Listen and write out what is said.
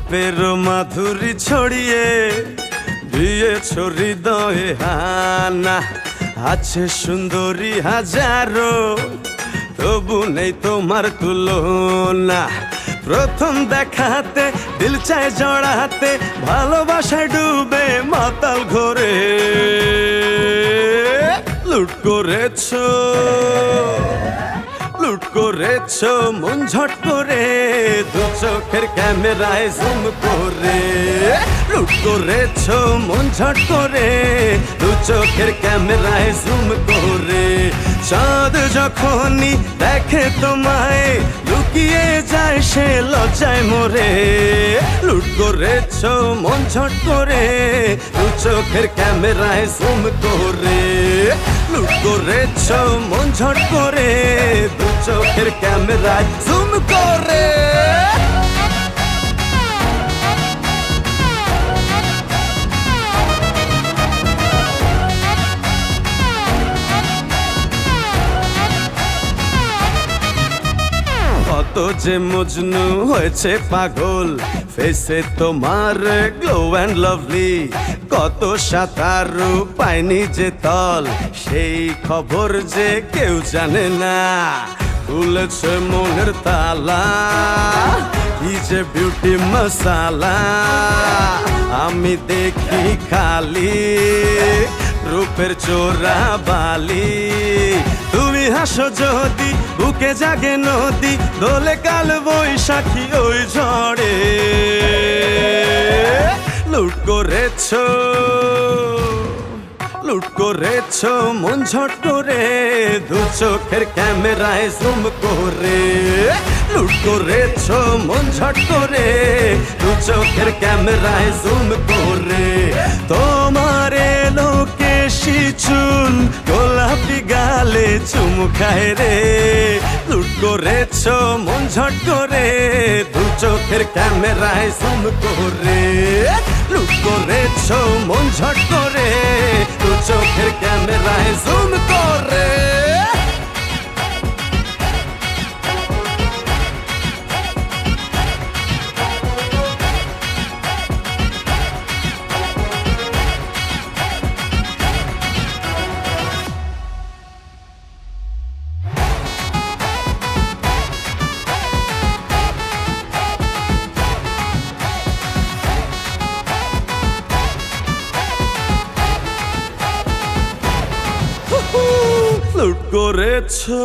রূপের মাধুরী ছড়িয়ে দিয়েছ হৃদয়ে হানা। আছে সুন্দরী হাজারো, তবু নেই তোমার তুলনা। প্রথম দেখাতে দিল চায় জড়াতে, ভালোবাসায় ডুবে মাতাল ঘরে লুট করেছো, লুট করেছো মন ঝট করে, দু চোখের ক্যামেরায় জুম করে। লুট করেছো মন ঝট করে, দু চোখের ক্যামেরায় জুম করে। চাঁদ যখনই দেখে তোমায়, লুকিয়ে যায় সে লজ্জায় মরে। লুট করেছো মন ঝট করে, দু চোখের ক্যামেরায় জুম করে। লুট করেছো মন ঝট করে, দু চোখের ক্যামেরায় জুম করে। কত যে মজনু হয়েছে পাগল, ফেসে তোমার গ্লো অ্যান্ড লাভলি। কত সাঁতারু পায়নি যে তল, সেই খবর যে কেউ জানে না। খুলেছে মনের তালা, কি যে বিউটি মশালা। আমি দেখি খালি রূপের চোরা বালি। তুমি হাসো যদি বুকে জাগে নদী, দোলে কাল বৈশাখী ওই ঝড়ে। লুট করেছো, লুট করেছো মন ঝট করে, দু চোখের ক্যামেরায় জুম করে। লুট করেছো মন ঝট করে, দু চোখের ক্যামেরায় জুম করে। তোমার এলো কেশি চুল, গোলাপি গালে চুমু খায় রে। লুট করেছো মন ঝট করে, দু চোখের ক্যামেরায় জুম করে। লুট করেছো মন ঝট করে, দু চোখের ক্যামেরায় জুম করে। লুট করেছো।